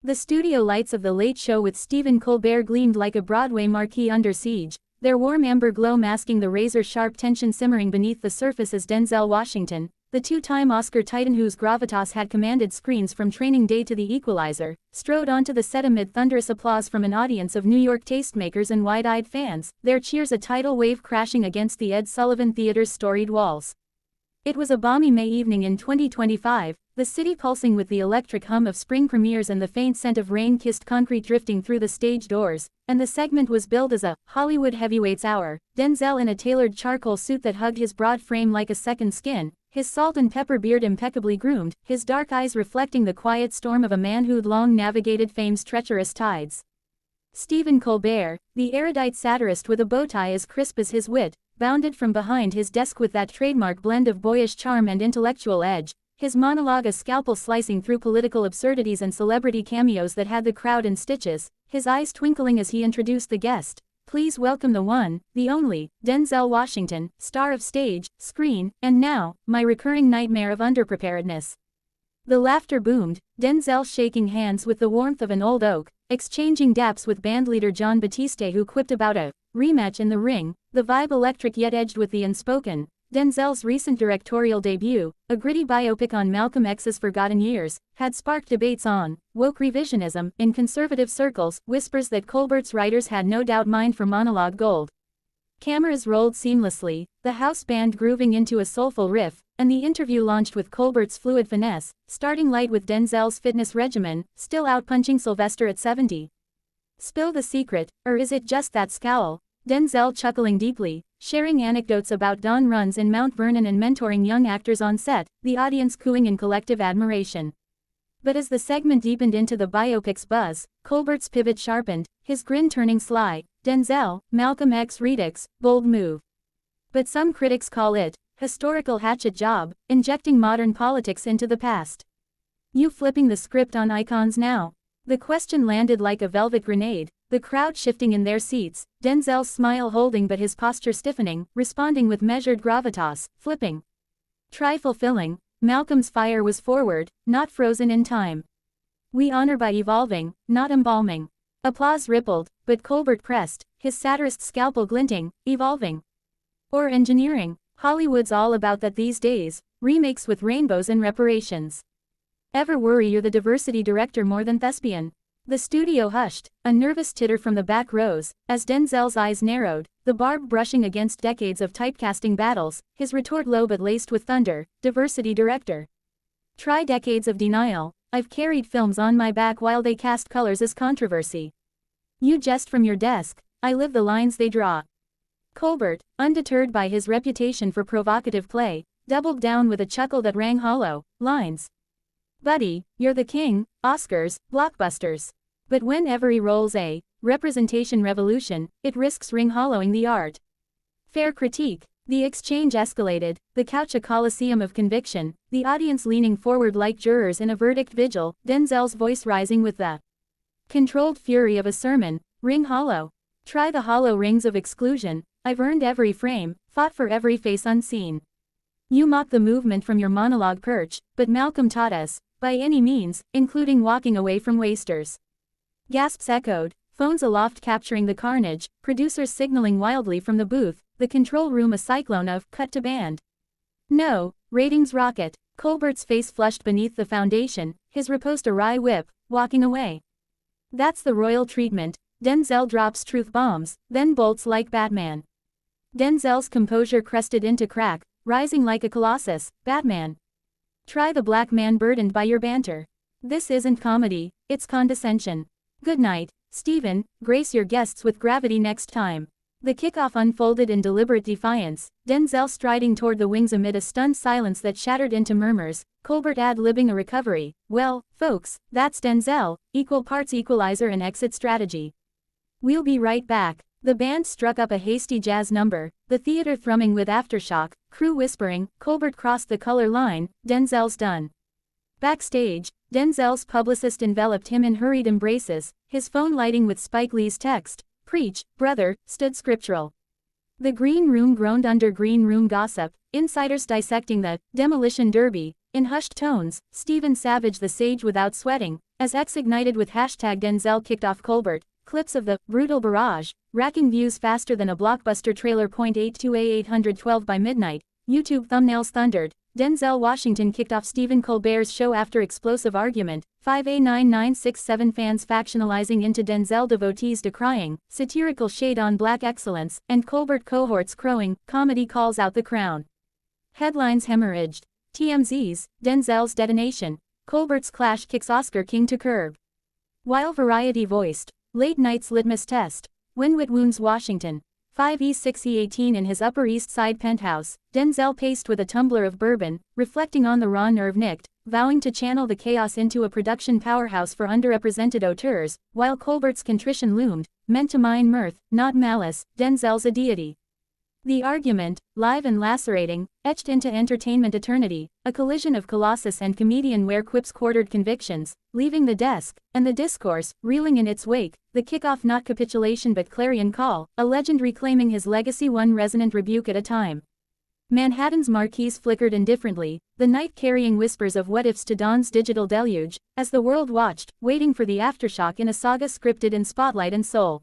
The studio lights of The Late Show with Stephen Colbert gleamed like a Broadway marquee under siege, their warm amber glow masking the razor-sharp tension simmering beneath the surface as Denzel Washington, the two-time Oscar titan whose gravitas had commanded screens from Training Day to The Equalizer, strode onto the set amid thunderous applause from an audience of New York tastemakers and wide-eyed fans, their cheers a tidal wave crashing against the Ed Sullivan Theater's storied walls. It was a balmy May evening in 2025, the city pulsing with the electric hum of spring premieres and the faint scent of rain-kissed concrete drifting through the stage doors, and the segment was billed as a Hollywood Heavyweights Hour. Denzel in a tailored charcoal suit that hugged his broad frame like a second skin, his salt and pepper beard impeccably groomed, his dark eyes reflecting the quiet storm of a man who'd long navigated fame's treacherous tides. Stephen Colbert, the erudite satirist with a bow tie as crisp as his wit, bounded from behind his desk with that trademark blend of boyish charm and intellectual edge, his monologue a scalpel slicing through political absurdities and celebrity cameos that had the crowd in stitches, his eyes twinkling as he introduced the guest. Please welcome the one, the only, Denzel Washington, star of stage, screen, and now, my recurring nightmare of underpreparedness. The laughter boomed, Denzel shaking hands with the warmth of an old oak, exchanging daps with bandleader John Batiste who quipped about a rematch in the ring, the vibe electric yet edged with the unspoken. Denzel's recent directorial debut, a gritty biopic on Malcolm X's forgotten years, had sparked debates on woke revisionism in conservative circles, whispers that Colbert's writers had no doubt mined for monologue gold. Cameras rolled seamlessly, the house band grooving into a soulful riff, and the interview launched with Colbert's fluid finesse, starting light with Denzel's fitness regimen, still outpunching Sylvester at 70. Spill the secret, or is it just that scowl? Denzel chuckling deeply, sharing anecdotes about dawn runs in Mount Vernon and mentoring young actors on set, the audience cooing in collective admiration. But as the segment deepened into the biopic's buzz, Colbert's pivot sharpened, his grin turning sly. Denzel, Malcolm X redux, bold move. But some critics call it historical hatchet job, injecting modern politics into the past. You flipping the script on icons now? The question landed like a velvet grenade, the crowd shifting in their seats, Denzel's smile holding but his posture stiffening, responding with measured gravitas, flipping. Try fulfilling. Malcolm's fire was forward, not frozen in time. We honor by evolving, not embalming. Applause rippled, but Colbert pressed, his satirist scalpel glinting, evolving. Or engineering. Hollywood's all about that these days, remakes with rainbows and reparations. Ever worry you're the diversity director more than thespian? The studio hushed, a nervous titter from the back rows, as Denzel's eyes narrowed, the barb brushing against decades of typecasting battles, his retort low but laced with thunder. Diversity director. Try decades of denial. I've carried films on my back while they cast colors as controversy. You jest from your desk, I live the lines they draw. Colbert, undeterred by his reputation for provocative play, doubled down with a chuckle that rang hollow. Lines. Buddy, you're the king, Oscars, blockbusters. But whenever he rolls a representation revolution, it risks ring-hollowing the art. Fair critique. The exchange escalated, the couch a coliseum of conviction, the audience leaning forward like jurors in a verdict vigil, Denzel's voice rising with the controlled fury of a sermon. Ring hollow. Try the hollow rings of exclusion. I've earned every frame, fought for every face unseen. You mock the movement from your monologue perch, but Malcolm taught us, by any means, including walking away from wasters. Gasps echoed, phones aloft capturing the carnage, producers signaling wildly from the booth, the control room a cyclone of cut to band. No, ratings rocket. Colbert's face flushed beneath the foundation, his riposte a wry whip, walking away. That's the royal treatment. Denzel drops truth bombs, then bolts like Batman. Denzel's composure crested into crack, rising like a colossus. Batman. Try the black man burdened by your banter. This isn't comedy, it's condescension. Good night, Stephen, grace your guests with gravity next time. The kickoff unfolded in deliberate defiance, Denzel striding toward the wings amid a stunned silence that shattered into murmurs, Colbert ad-libbing a recovery. Well, folks, that's Denzel, equal parts equalizer and exit strategy. We'll be right back. The band struck up a hasty jazz number, the theater thrumming with aftershock, crew whispering. Colbert crossed the color line. Denzel's done. Backstage, Denzel's publicist enveloped him in hurried embraces, his phone lighting with Spike Lee's text. Preach, brother, stood scriptural. The green room groaned under green room gossip, insiders dissecting the demolition derby. In hushed tones, Stephen Savage the sage without sweating, As X ignited with hashtag Denzel kicked off Colbert, clips of the brutal barrage, racking views faster than a blockbuster trailer. 82A812 by midnight, YouTube thumbnails thundered. Denzel Washington kicked off Stephen Colbert's show after explosive argument. 5A9967 fans factionalizing into Denzel devotees decrying, satirical shade on black excellence, and Colbert cohorts crowing, comedy calls out the crown. Headlines hemorrhaged. TMZ's, Denzel's detonation. Colbert's clash kicks Oscar king to curb. While Variety voiced, late night's litmus test. Winwit wounds Washington. 5E6E18 in his Upper East Side penthouse, Denzel paced with a tumbler of bourbon, reflecting on the raw nerve nicked, vowing to channel the chaos into a production powerhouse for underrepresented auteurs, while Colbert's contrition loomed, meant to mine mirth, not malice. Denzel's a deity. The argument, live and lacerating, etched into entertainment eternity, a collision of colossus and comedian where quips quartered convictions, leaving the desk, and the discourse, reeling in its wake, the kickoff not capitulation but clarion call, a legend reclaiming his legacy one resonant rebuke at a time. Manhattan's marquees flickered indifferently, the night carrying whispers of what-ifs to dawn's digital deluge, as the world watched, waiting for the aftershock in a saga scripted in spotlight and soul.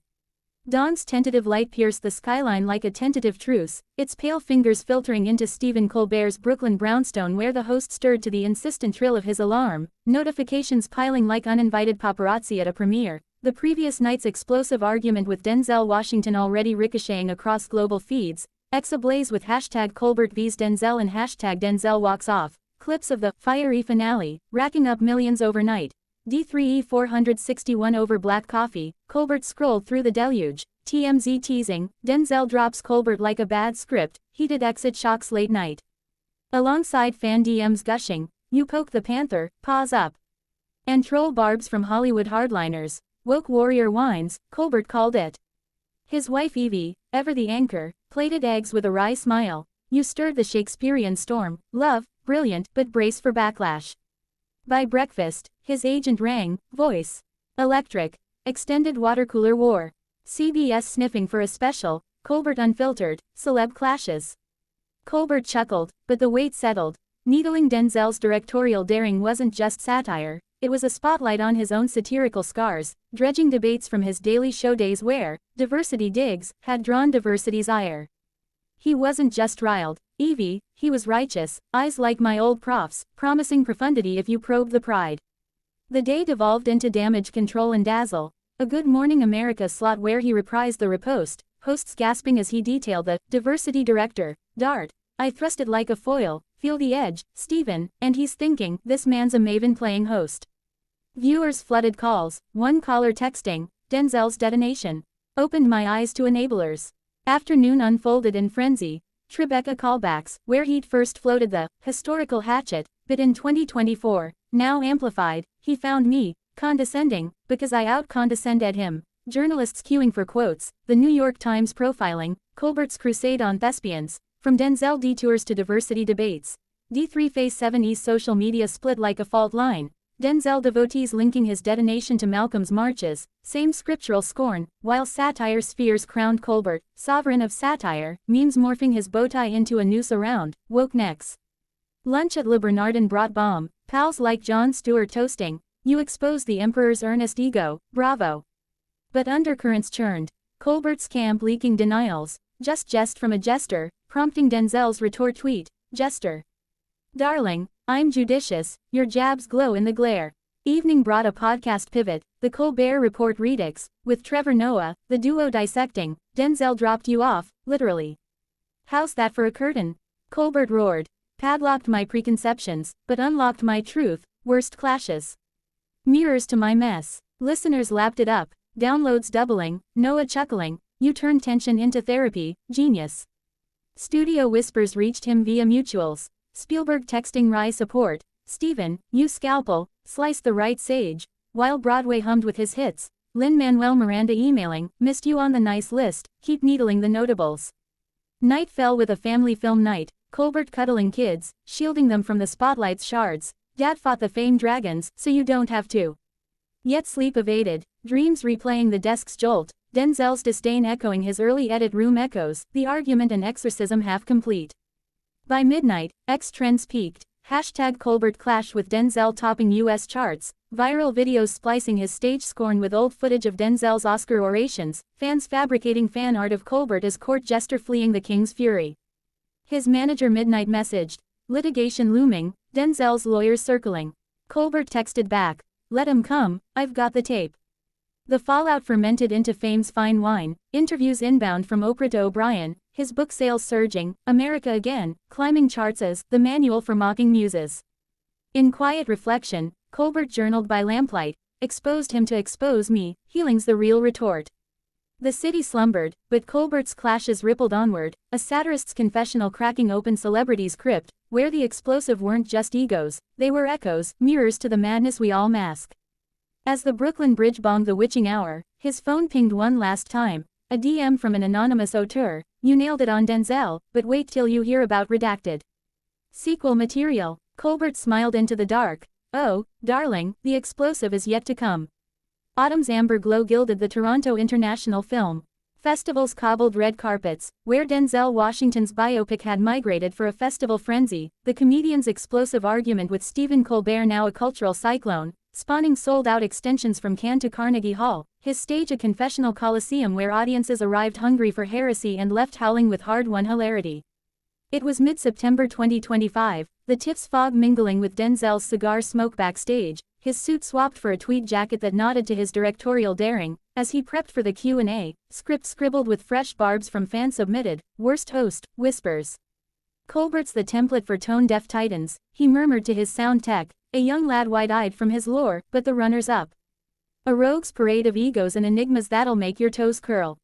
Dawn's tentative light pierced the skyline like a tentative truce, its pale fingers filtering into Stephen Colbert's Brooklyn brownstone where the host stirred to the insistent trill of his alarm, notifications piling like uninvited paparazzi at a premiere, the previous night's explosive argument with Denzel Washington already ricocheting across global feeds, X ablaze with hashtag Colbert vs Denzel and hashtag Denzel walks off, clips of the fiery finale, racking up millions overnight. D3E461 over black coffee, Colbert scrolled through the deluge, TMZ teasing, Denzel drops Colbert like a bad script, heated exit shocks late night. Alongside fan DMs gushing, you poke the panther, pause up. And troll barbs from Hollywood hardliners, woke warrior whines, Colbert called it. His wife Evie, ever the anchor, plated eggs with a wry smile, you stirred the Shakespearean storm, love, brilliant, but brace for backlash. By breakfast, his agent rang, voice. Electric. Extended watercooler war. CBS sniffing for a special, Colbert unfiltered, celeb clashes. Colbert chuckled, but the weight settled. Needling Denzel's directorial daring wasn't just satire, it was a spotlight on his own satirical scars, dredging debates from his Daily Show days where, diversity digs, had drawn diversity's ire. He wasn't just riled, Evie, he was righteous, eyes like my old profs, promising profundity if you probe the pride. The day devolved into damage control and dazzle, a Good Morning America slot where he reprised the riposte, hosts gasping as he detailed the diversity director, Dart. I thrust it like a foil, feel the edge, Stephen, and he's thinking, this man's a maven playing host. Viewers flooded calls, one caller texting, Denzel's detonation. Opened my eyes to enablers. Afternoon unfolded in frenzy. Tribeca callbacks, where he'd first floated the historical hatchet, but in 2024, now amplified, he found me condescending, because I out-condescended him. Journalists queuing for quotes, the New York Times profiling, Colbert's crusade on thespians, from Denzel detours to diversity debates. D3 Phase 7E's social media split like a fault line. Denzel devotees linking his detonation to Malcolm's marches, same scriptural scorn, while satire spheres crowned Colbert, sovereign of satire, memes morphing his bowtie into a noose around, woke necks. Lunch at Le Bernardin brought bomb, pals like Jon Stewart toasting, you expose the emperor's earnest ego, bravo. But undercurrents churned, Colbert's camp leaking denials, just jest from a jester, prompting Denzel's retort tweet, jester. Darling, I'm judicious, your jabs glow in the glare. Evening brought a podcast pivot, the Colbert Report Redux, with Trevor Noah, the duo dissecting, Denzel dropped you off, literally. How's that for a curtain? Colbert roared. Padlocked my preconceptions, but unlocked my truth, worst clashes. Mirrors to my mess. Listeners lapped it up, downloads doubling, Noah chuckling, you turned tension into therapy, genius. Studio whispers reached him via mutuals. Spielberg texting Rye support, Stephen, you scalpel, slice the right sage, while Broadway hummed with his hits, Lin-Manuel Miranda emailing, missed you on the nice list, keep needling the notables. Night fell with a family film night, Colbert cuddling kids, shielding them from the spotlight's shards, Dad fought the famed dragons, so you don't have to. Yet sleep evaded, dreams replaying the desk's jolt, Denzel's disdain echoing his early edit room echoes, the argument and exorcism half complete. By midnight, X trends peaked, Hashtag Colbert clash with Denzel topping US charts, viral videos splicing his stage scorn with old footage of Denzel's Oscar orations, fans fabricating fan art of Colbert as court jester fleeing the king's fury. His manager midnight messaged, litigation looming, Denzel's lawyers circling. Colbert texted back, let him come, I've got the tape. The fallout fermented into fame's fine wine, interviews inbound from Oprah to O'Brien, his book sales surging, America Again, climbing charts as The Manual for Mocking Muses. In quiet reflection, Colbert journaled by lamplight, exposed him to expose me, healing's the real retort. The city slumbered, but Colbert's clashes rippled onward, a satirist's confessional cracking open celebrity's crypt, where the explosive weren't just egos, they were echoes, mirrors to the madness we all mask. As the Brooklyn Bridge bonged the witching hour, his phone pinged one last time, a DM from an anonymous auteur, you nailed it on Denzel, but wait till you hear about redacted sequel material. Colbert smiled into the dark, oh, darling, the explosive is yet to come. Autumn's amber glow gilded the Toronto International Film Festival's cobbled red carpets, where Denzel Washington's biopic had migrated for a festival frenzy, the comedian's explosive argument with Stephen Colbert now a cultural cyclone, spawning sold-out extensions from Cannes to Carnegie Hall, his stage a confessional coliseum where audiences arrived hungry for heresy and left howling with hard-won hilarity. It was mid-September 2025, the tips fog mingling with Denzel's cigar smoke backstage, his suit swapped for a tweed jacket that nodded to his directorial daring, as he prepped for the Q&A, script scribbled with fresh barbs from fan-submitted, worst host, whispers. Colbert's the template for tone-deaf titans, he murmured to his sound tech, a young lad wide-eyed from his lore, but the runners-up. A rogue's parade of egos and enigmas that'll make your toes curl.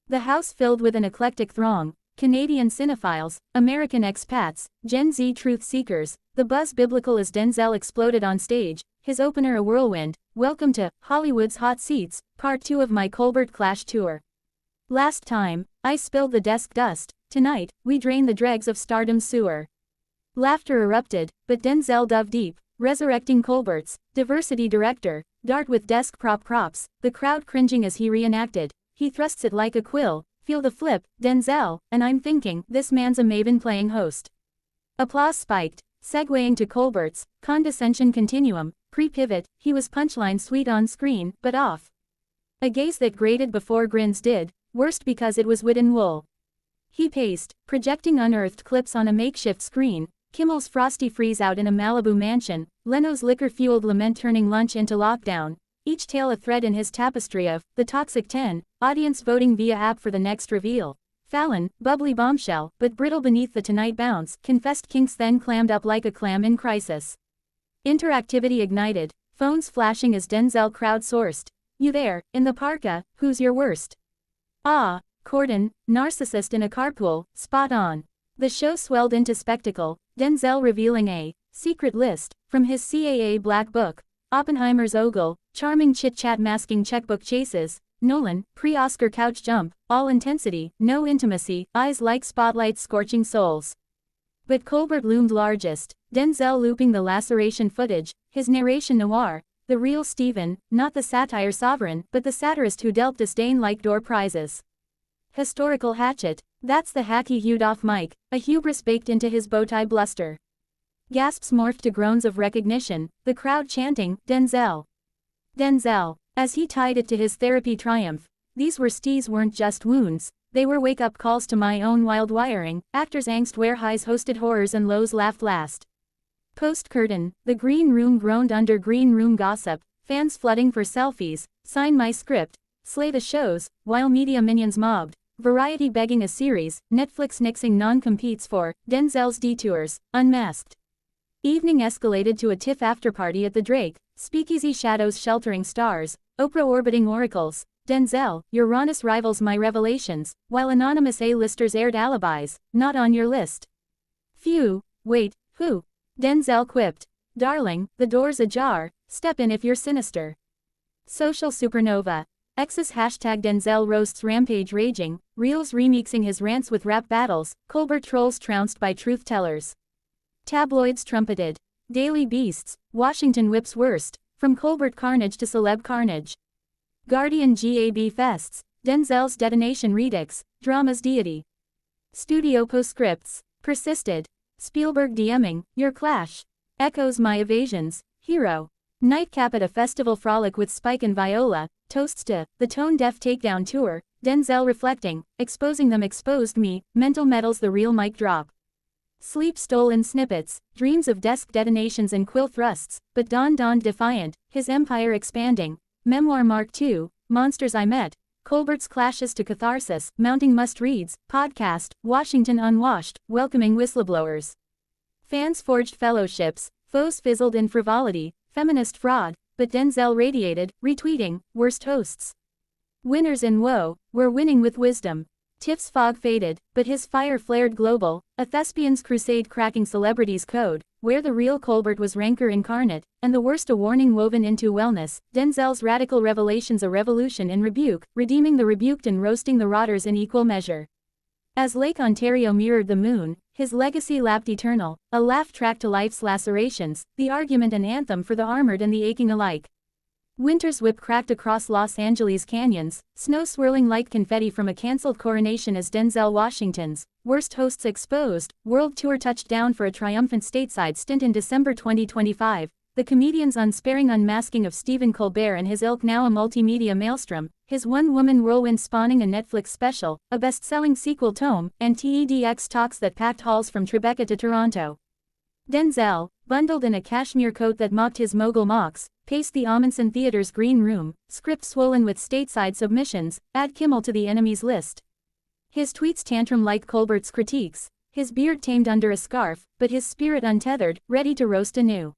The house filled with an eclectic throng, Canadian cinephiles, American expats, Gen Z truth seekers, the buzz biblical as Denzel exploded on stage, his opener a whirlwind, welcome to Hollywood's Hot Seats, Part 2 of my Colbert Clash Tour. Last time, I spilled the desk dust, tonight, we drain the dregs of stardom's sewer. Laughter erupted, but Denzel dove deep, resurrecting Colbert's diversity director, dart with desk props, the crowd cringing as he reenacted, he thrusts it like a quill, feel the flip, Denzel, and I'm thinking, this man's a maven playing host. Applause spiked, segueing to Colbert's condescension continuum, pre-pivot, he was punchline sweet on screen, but off. A gaze that grated before grins did, worst because it was wit and wool. He paced, projecting unearthed clips on a makeshift screen, Kimmel's frosty freeze out in a Malibu mansion, Leno's liquor-fueled lament turning lunch into lockdown, each tale a thread in his tapestry of The Toxic 10, audience voting via app for the next reveal. Fallon, bubbly bombshell, but brittle beneath the Tonight bounce, confessed kinks then clammed up like a clam in crisis. Interactivity ignited, phones flashing as Denzel crowd-sourced. You there, in the parka, who's your worst? Ah, Corden, narcissist in a carpool, spot on. The show swelled into spectacle, Denzel revealing a secret list from his CAA Black Book, Oppenheimer's ogle, charming chit-chat masking checkbook chases, Nolan, pre-Oscar couch jump, all intensity, no intimacy, eyes like spotlights scorching souls. But Colbert loomed largest, Denzel looping the laceration footage, his narration noir, the real Stephen, not the satire sovereign, but the satirist who dealt disdain like door prizes. Historical hatchet, that's the hack he hewed off mic, a hubris baked into his bowtie bluster. Gasps morphed to groans of recognition, the crowd chanting, Denzel. Denzel, as he tied it to his therapy triumph. These weren't just wounds, they were wake-up calls to my own wild wiring, actors' angst where highs hosted horrors and lows laughed last. Post-curtain, the green room groaned under green room gossip, fans flooding for selfies, sign my script, slay the shows, while media minions mobbed. Variety begging a series, Netflix nixing non-competes for Denzel's detours, unmasked. Evening escalated to a TIFF afterparty at the Drake, speakeasy shadows sheltering stars, Oprah orbiting oracles, Denzel, your Uranus rivals my revelations, while anonymous A-listers aired alibis, not on your list. Phew, wait, who? Denzel quipped, darling, the door's ajar, step in if you're sinister. Social supernova. X's hashtag Denzel roasts rampage raging, Reels remixing his rants with rap battles, Colbert trolls trounced by truth tellers. Tabloids trumpeted. Daily Beasts, Washington whips worst, from Colbert carnage to celeb carnage. Guardian GAB fests, Denzel's detonation redux, drama's deity. Studio postscripts, persisted. Spielberg DMing, your clash. Echoes my evasions, hero. Nightcap at a festival frolic with Spike and Viola, toasts to the tone-deaf takedown tour, Denzel reflecting, exposing them exposed me, mental metals the real mic drop. Sleep stole in snippets, dreams of desk detonations and quill thrusts, but dawn dawned defiant, his empire expanding. Memoir Mark II, Monsters I Met, Colbert's clashes to catharsis, mounting must-reads, podcast, Washington unwashed, welcoming whistleblowers. Fans forged fellowships, foes fizzled in frivolity, feminist fraud, but Denzel radiated, retweeting, worst hosts. Winners in woe, we're winning with wisdom. Tiff's fog faded, but his fire flared global, a thespian's crusade cracking celebrities' code, where the real Colbert was rancor incarnate, and the worst a warning woven into wellness, Denzel's radical revelations a revolution in rebuke, redeeming the rebuked and roasting the rotters in equal measure. As Lake Ontario mirrored the moon, his legacy lapped eternal, a laugh track to life's lacerations, the argument an anthem for the armored and the aching alike. Winter's whip cracked across Los Angeles canyons, snow swirling like confetti from a cancelled coronation as Denzel Washington's worst hosts exposed, world tour touched down for a triumphant stateside stint in December 2025. The comedian's unsparing unmasking of Stephen Colbert and his ilk now a multimedia maelstrom, his one-woman whirlwind spawning a Netflix special, a best-selling sequel tome, and TEDx talks that packed halls from Tribeca to Toronto. Denzel, bundled in a cashmere coat that mocked his mogul mocks, paced the Amundsen Theater's green room, script swollen with stateside submissions, add Kimmel to the enemy's list. His tweets tantrum like Colbert's critiques, his beard tamed under a scarf, but his spirit untethered, ready to roast anew.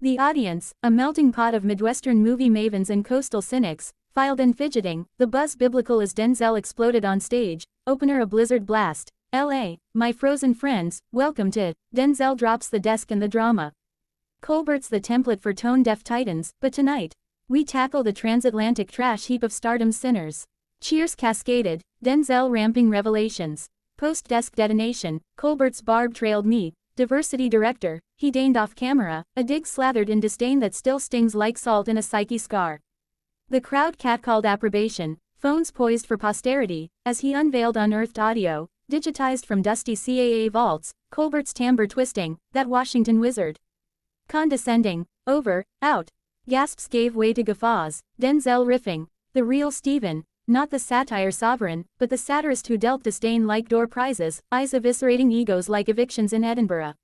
The audience, a melting pot of Midwestern movie mavens and coastal cynics, filed and fidgeting, the buzz biblical as Denzel exploded on stage, opener a blizzard blast. LA, my frozen friends, welcome to Denzel drops the desk and the drama. Colbert's the template for tone-deaf titans, but tonight, we tackle the transatlantic trash heap of stardom's sinners. Cheers cascaded, Denzel ramping revelations. Post-desk detonation, Colbert's barb trailed me, diversity director, he deigned off camera, a dig slathered in disdain that still stings like salt in a psyche scar. The crowd catcalled approbation, phones poised for posterity, as he unveiled unearthed audio, digitized from dusty CAA vaults, Colbert's timbre twisting, that Washington wizard. Condescending, over, out. Gasps gave way to guffaws, Denzel riffing, the real Stephen, not the satire sovereign, but the satirist who dealt disdain like door prizes, eyes eviscerating egos like evictions in Edinburgh.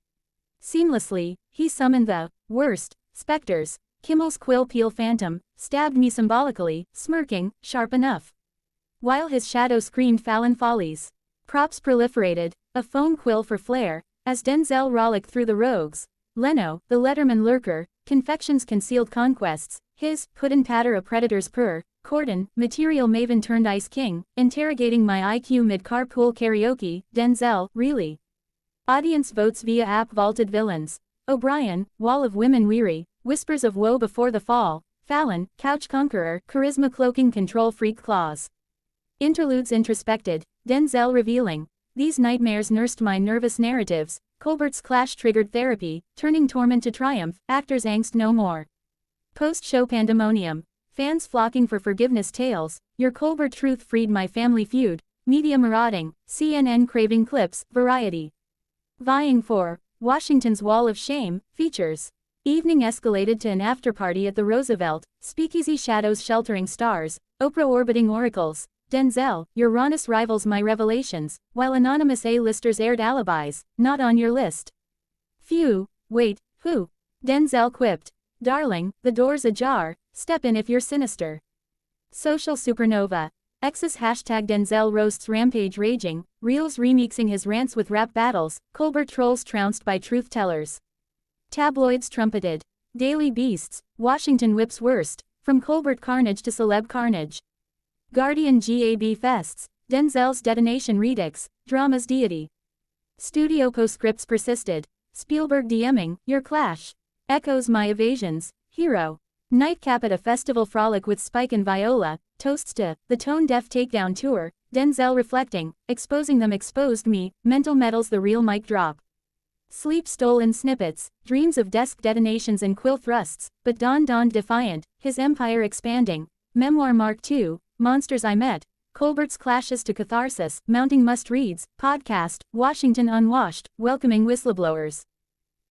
Seamlessly, he summoned the worst specters. Kimmel's quill peel phantom stabbed me symbolically, smirking, sharp enough. While his shadow screamed Fallon follies. Props proliferated, a foam quill for flair, as Denzel rollicked through the rogues. Leno, the Letterman lurker, confections concealed conquests, his puddin' patter a predator's purr, Corden, material maven turned ice king, interrogating my IQ mid-carpool karaoke, Denzel, really. Audience votes via app vaulted villains. O'Brien, wall of women weary, whispers of woe before the fall, Fallon, couch conqueror, charisma cloaking control freak claws. Interludes introspected, Denzel revealing, these nightmares nursed my nervous narratives, Colbert's clash triggered therapy, turning torment to triumph, actors angst no more. Post-show pandemonium, fans flocking for forgiveness tales, your Colbert truth freed my family feud, media marauding, CNN craving clips, variety. Vying for, Washington's wall of shame, features. Evening escalated to an afterparty at the Roosevelt, speakeasy shadows sheltering stars, Oprah orbiting oracles. Denzel, your rawness rivals my revelations, while anonymous A-listers aired alibis, not on your list. Phew, wait, who? Denzel quipped. Darling, the door's ajar, step in if you're sinister. Social supernova. X's hashtag Denzel roasts rampage raging, Reels remixing his rants with rap battles, Colbert trolls trounced by truth tellers. Tabloids trumpeted. Daily beasts, Washington whips worst, from Colbert carnage to celeb carnage. Guardian GAB fests, Denzel's detonation redux, drama's deity. Studio postscripts persisted. Spielberg DMing, your clash. Echoes my evasions, hero. Nightcap at a festival frolic with Spike and Viola, toasts to the tone-deaf takedown tour, Denzel reflecting, exposing them exposed me, mental metals the real mic drop. Sleep stole in snippets, dreams of desk detonations and quill thrusts, but dawn dawned defiant, his empire expanding. Memoir Mark II, Monsters I Met, Colbert's clashes to catharsis, mounting must-reads, podcast, Washington unwashed, welcoming whistleblowers.